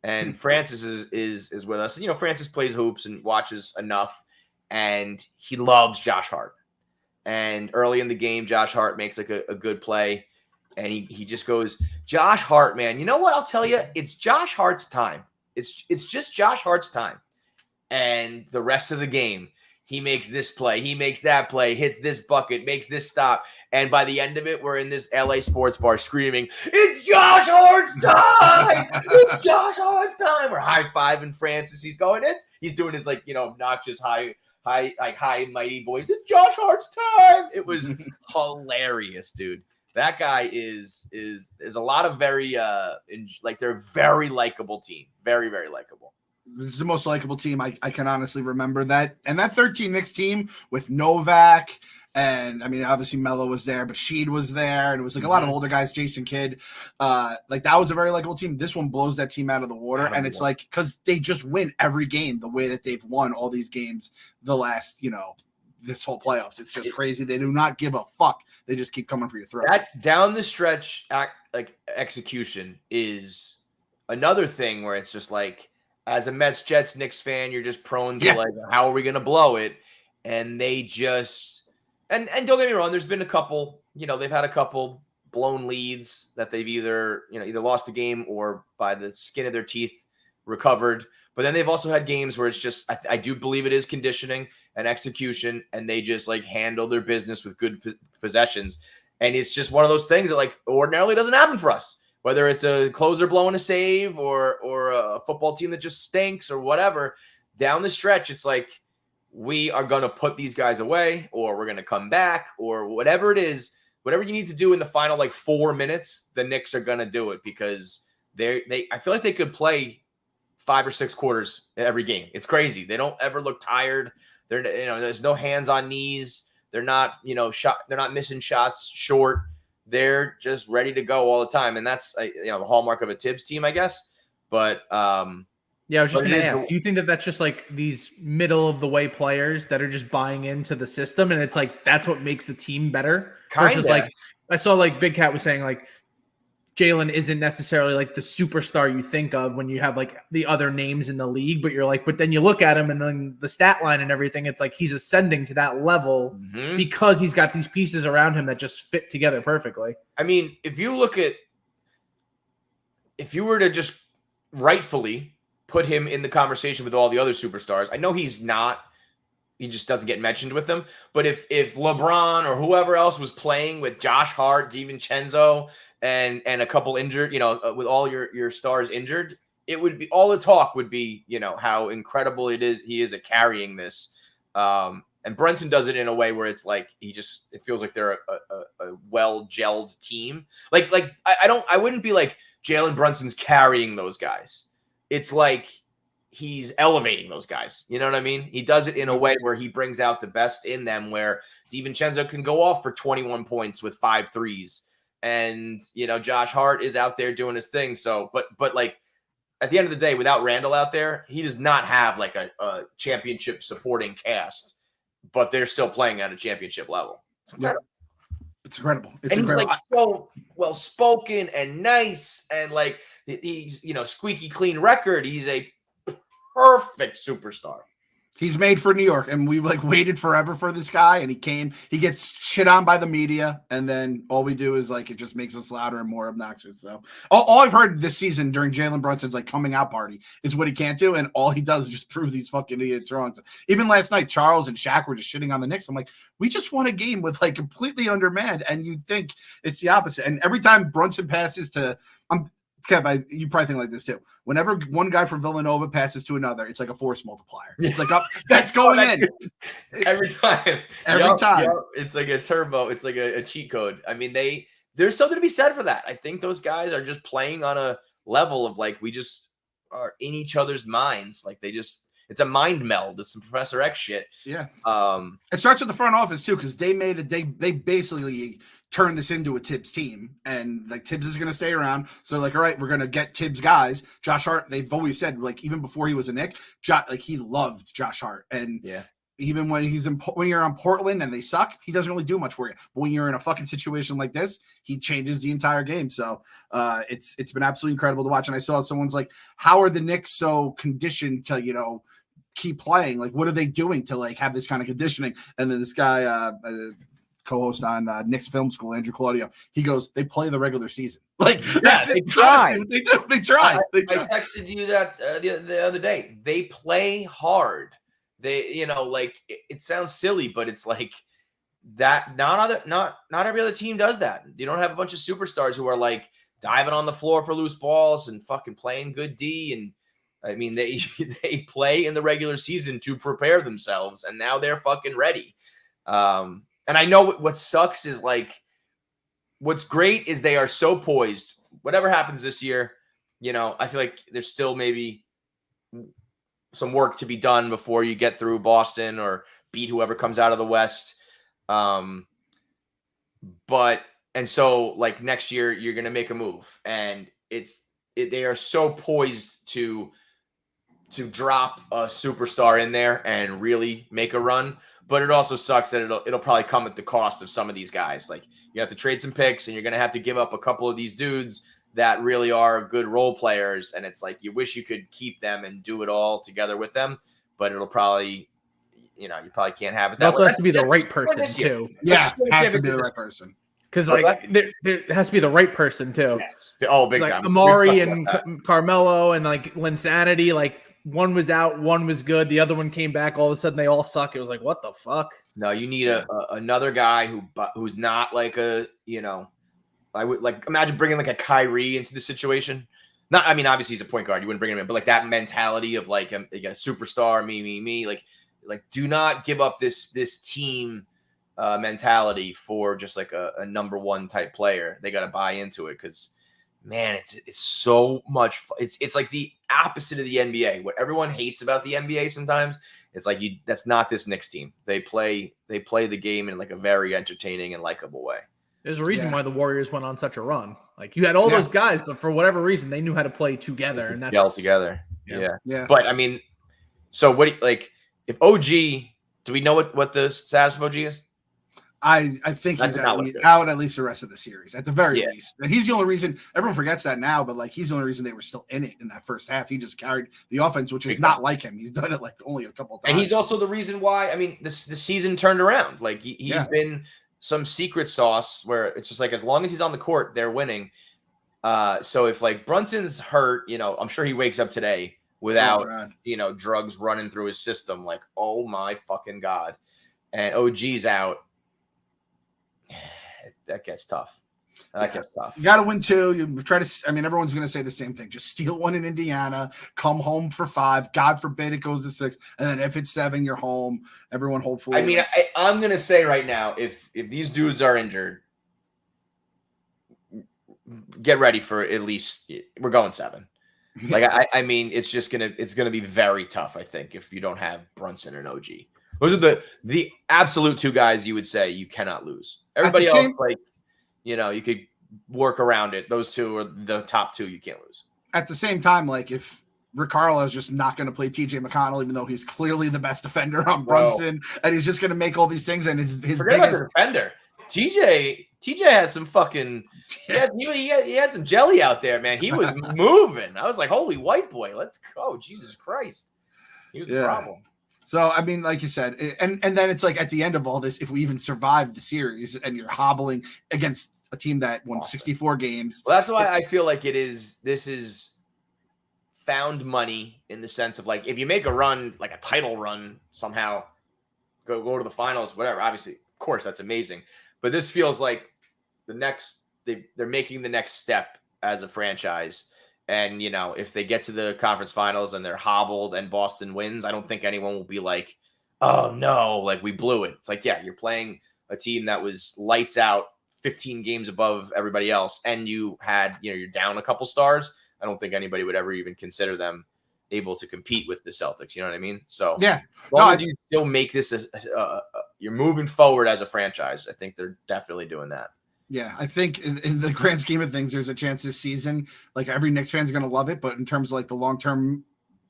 And Francis is with us. You know, Francis plays hoops and watches enough, and he loves Josh Hart. And early in the game, Josh Hart makes like a good play, and he just goes, Josh Hart, man, you know what? I'll tell you, it's Josh Hart's time. It's just Josh Hart's time. And the rest of the game, he makes this play, he makes that play, hits this bucket, makes this stop. And by the end of it, we're in this LA sports bar screaming, it's Josh Hart's time! It's Josh Hart's time! We're high-fiving Francis. He's going in. He's doing his, like, you know, obnoxious high mighty voice. It's Josh Hart's time. It was hilarious, dude. That guy is there's a lot of very like, they're a very likable team. Very, very likable. This is the most likable team I can honestly remember. That, and that 13 Knicks team with Novak, and I mean, obviously Melo was there, but Sheed was there, and it was like a lot of older guys, Jason Kidd. Like, that was a very likable team. This one blows that team out of the water, and it's like, because they just win every game the way that they've won all these games the last, you know, this whole playoffs. It's just crazy. They do not give a fuck. They just keep coming for your throat. That down the stretch execution is another thing where it's just like, as a Mets, Jets, Knicks fan, you're just prone to like, how are we going to blow it? And they just, and don't get me wrong, there's been a couple, you know, they've had a couple blown leads that they've either lost the game or by the skin of their teeth recovered. But then they've also had games where it's just, I do believe it is conditioning and execution, and they just like handle their business with good possessions. And it's just one of those things that like ordinarily doesn't happen for us. Whether it's a closer blowing a save or a football team that just stinks or whatever, down the stretch, it's like, we are going to put these guys away, or we're going to come back, or whatever it is, whatever you need to do in the final like 4 minutes, the Knicks are going to do it, because I feel like they could play 5 or 6 quarters in every game. It's crazy. They don't ever look tired. There's no hands on knees. They're not, they're not missing shots short. They're just ready to go all the time. And that's, the hallmark of a Tibbs team, I guess. But yeah, I was just going to ask, do you think that that's just like these middle of the way players that are just buying into the system, and it's like that's what makes the team better? Versus like, I saw like Big Cat was saying like Jalen isn't necessarily like the superstar you think of when you have like the other names in the league, but you're like, but then you look at him and then the stat line and everything, it's like he's ascending to that level because he's got these pieces around him that just fit together perfectly. I mean, if you were to just rightfully put him in the conversation with all the other superstars, I know he's not, he just doesn't get mentioned with them. But if LeBron or whoever else was playing with Josh Hart, DiVincenzo, and a couple injured, with all your stars injured, it would be, all the talk would be, how incredible he is at carrying this. And Brunson does it in a way where it's like, it feels like they're a well-gelled team. I wouldn't be like Jalen Brunson's carrying those guys. It's like he's elevating those guys. You know what I mean? He does it in a way where he brings out the best in them, where DiVincenzo can go off for 21 points with 5 threes. and Josh Hart is out there doing his thing. So, but like at the end of the day, without Randall out there, he does not have like a championship supporting cast, but they're still playing at a championship level. It's incredible. It's and incredible. He's like so well spoken and nice, and like he's squeaky clean record. He's a perfect superstar. He's made for New York, and we like waited forever for this guy, and he came. He gets shit on by the media, and then all we do is like it just makes us louder and more obnoxious. So all I've heard this season during Jalen Brunson's like coming out party is what he can't do, and all he does is just prove these fucking idiots wrong. So even last night, Charles and Shaq were just shitting on the Knicks. I'm like, we just won a game with like completely undermanned, and you think it's the opposite. And every time Brunson passes to, Kev, you probably think like this too. Whenever one guy from Villanova passes to another, it's like a force multiplier. It's like that's going in every time. Every time. It's like a turbo. It's like a cheat code. I mean, there's something to be said for that. I think those guys are just playing on a level of like we just are in each other's minds. Like it's a mind meld. It's some Professor X shit. Yeah. It starts with the front office too, because they made it. They basically turned this into a Tibbs team, and like Tibbs is going to stay around. So like, all right, we're going to get Tibbs guys. Josh Hart. They've always said like even before he was a Knick, like he loved Josh Hart, and even when when you're on Portland and they suck, he doesn't really do much for you. But when you're in a fucking situation like this, he changes the entire game. So it's been absolutely incredible to watch. And I saw someone's like, how are the Knicks so conditioned to keep playing? Like, what are they doing to like have this kind of conditioning? And then this guy, co-host on Knicks Film School, Andrew Claudio, he goes, they play the regular season. Like, that's they it. try. What they do. They try. I texted you that the other day. They play hard. They, like it sounds silly, but it's like that. Not every other team does that. You don't have a bunch of superstars who are like diving on the floor for loose balls and fucking playing good D. And I mean, they play in the regular season to prepare themselves, and now they're fucking ready. And I know what sucks is like, what's great is they are so poised. Whatever happens this year, I feel like there's still maybe some work to be done before you get through Boston or beat whoever comes out of the West. And so like next year you're going to make a move, and they are so poised to drop a superstar in there and really make a run. But it also sucks that it'll probably come at the cost of some of these guys. Like you have to trade some picks, and you're going to have to give up a couple of these dudes that really are good role players. And it's like, you wish you could keep them and do it all together with them, but it'll probably, you probably can't have it. That also has to be the right person too. Yeah, has to be the right person. Because like there has to be the right person too. Yes. Oh, big like time. Amari and Carmelo and like Linsanity, like one was out, one was good, the other one came back. All of a sudden, they all suck. It was like, what the fuck? No, you need another guy who's not like I would like imagine bringing like a Kyrie into the situation. Not, I mean, obviously he's a point guard. You wouldn't bring him in, but like that mentality of like a superstar, me. Like do not give up this team mentality for just like a number one type player. They got to buy into it because, man, it's so much. It's like the opposite of the NBA. What everyone hates about the NBA sometimes, it's like that's not this Knicks team. They play the game in like a very entertaining and likable way. There's a reason why the Warriors went on such a run. Like you had all those guys, but for whatever reason, they knew how to play together, and that's gel together. Yeah. But I mean, so what? If OG, do we know what the status of OG is? I think he's out at least the rest of the series, at the very least. And he's the only reason everyone forgets that now, but like he's the only reason they were still in it in that first half. He just carried the offense, which is not like him. He's done it like only a couple of times. And he's also the reason why, I mean, the season turned around. Like he's been some secret sauce where it's just like as long as he's on the court, they're winning. So if like Brunson's hurt, I'm sure he wakes up today without drugs running through his system. Like, oh my fucking God. And OG's out. That gets tough. You got to win two. You try to. I mean, everyone's going to say the same thing. Just steal one in Indiana. Come home for 5. God forbid it goes to 6. And then if it's 7, you're home. Everyone hopefully. I mean, I'm going to say right now, if these dudes are injured, get ready for at least. We're going 7. Like I mean, it's gonna be very tough. I think if you don't have Brunson and OG. Those are the absolute 2 guys you would say you cannot lose. Everybody else, like, you could work around it. Those two are the top two you can't lose. At the same time, like if Rick Carlisle is just not going to play TJ McConnell, even though he's clearly the best defender on Brunson, and he's just going to make all these things. And his Forget biggest about the defender. TJ has some fucking he had some jelly out there, man. He was moving. I was like, holy white boy, let's go. Jesus Christ. He was a problem. So I mean, like you said, and then it's like at the end of all this, if we even survive the series and you're hobbling against a team that won 64 games. Well, that's why I feel like this is found money in the sense of like if you make a run, like a title run somehow, go to the finals, whatever. Obviously, of course, that's amazing. But this feels like they're making the next step as a franchise. And, you know, if they get to the conference finals and they're hobbled and Boston wins, I don't think anyone will be like, oh, no, like we blew it. It's like, yeah, you're playing a team that was lights out 15 games above everybody else. And you had, you know, you're down a couple stars. I don't think anybody would ever even consider them able to compete with the Celtics. You know what I mean? So, yeah, as long as you still make this, you're moving forward as a franchise. I think they're definitely doing that. Yeah, I think in the grand scheme of things, there's a chance this season, like every Knicks fan is going to love it. But in terms of like the long-term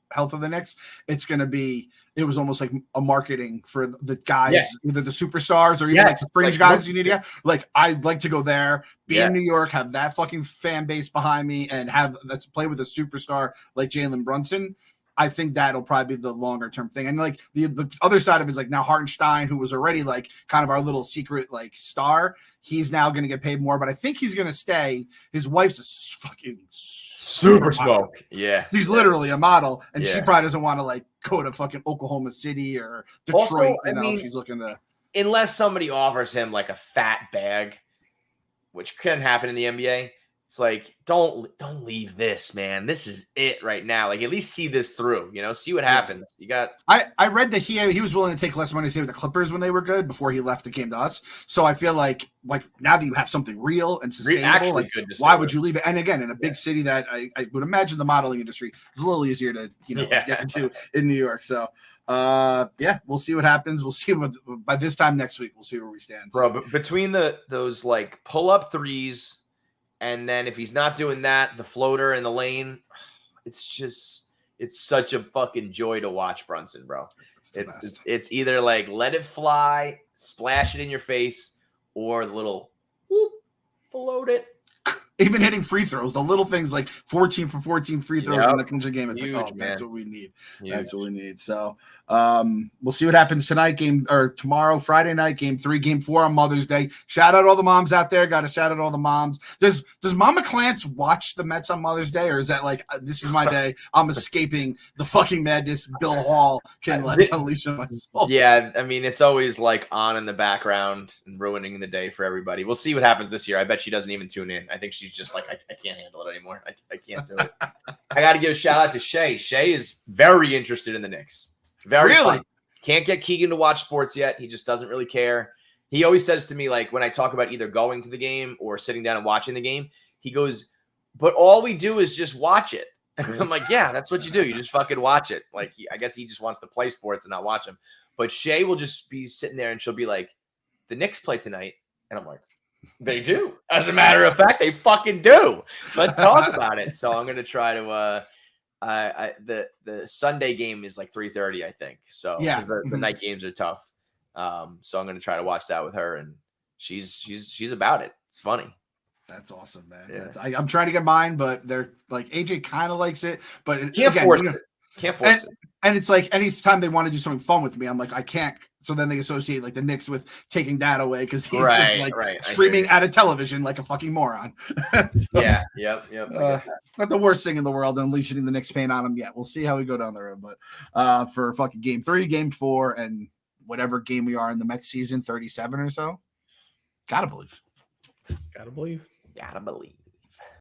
health of the Knicks, it's going to be, it was almost like a marketing for the guys, either the superstars or even like the fringe guys you need to get. Like, I'd like to go there, be in New York, have that fucking fan base behind me and let's play with a superstar like Jalen Brunson. I think that'll probably be the longer term thing. And like the other side of it is like now Hartenstein, who was already like kind of our little secret like star, he's now going to get paid more, but I think he's going to stay. His wife's a fucking super smoke. Yeah. She's literally a model and she probably doesn't want to like go to fucking Oklahoma City or Detroit. Also, I mean, she's looking to, unless somebody offers him like a fat bag, which can happen in the NBA. It's like, don't leave this, man. This is it right now. Like, at least see this through, you know, see what happens. You got, I read that he was willing to take less money to stay with the Clippers when they were good before he left and came to us. So I feel like now that you have something real and sustainable, like why would you leave it? And again, in a big city that I would imagine the modeling industry is a little easier to, you know, get into in New York. So we'll see what happens. We'll see by this time next week, we'll see where we stand. Bro, but between those like pull up threes, and then if he's not doing that, the floater in the lane, it's such a fucking joy to watch Brunson, bro. It's either like let it fly, splash it in your face, or the little whoop, float it. Even hitting free throws, the little things like 14 for 14 free throws in the clincher game. It's huge, like, that's what we need. Huge. That's what we need. So we'll see what happens tonight, tomorrow, Friday night, game 3, game 4 on Mother's Day. Shout out all the moms out there. Got to shout out all the moms. Does Mama Clance watch the Mets on Mother's Day, or is that like this is my day? I'm escaping the fucking madness. Bill Hall can like unleash on my soul. Yeah, I mean it's always like on in the background and ruining the day for everybody. We'll see what happens this year. I bet she doesn't even tune in. I think she's just like I can't handle it anymore. I can't do it. I got to give a shout out to Shay. Shay is very interested in the Knicks. Very really? Can't get Keegan to watch sports yet. He just doesn't really care. He always says to me, like when I talk about either going to the game or sitting down and watching the game, he goes, but all we do is just watch it. I'm like, yeah, that's what you do. You just fucking watch it. Like, I guess he just wants to play sports and not watch them. But Shay will just be sitting there and she'll be like, the Knicks play tonight. And I'm like, they do. As a matter of fact, they fucking do. Let's talk about it. So I'm going to try to the Sunday game is like 3:30, I think. So the night games are tough. So I'm going to try to watch that with her, and she's about it. It's funny. That's awesome, man. Yeah. I'm trying to get mine, but they're like AJ kind of likes it, but can't force it. And it's like anytime they want to do something fun with me, I'm like, I can't. So then they associate like the Knicks with taking that away because he's just like screaming at a television like a fucking moron. So, Yep. Not the worst thing in the world, unleashing the Knicks pain on him yet. We'll see how we go down the road. But for fucking game 3, game 4, and whatever game we are in the Mets season, 37 or so, gotta believe.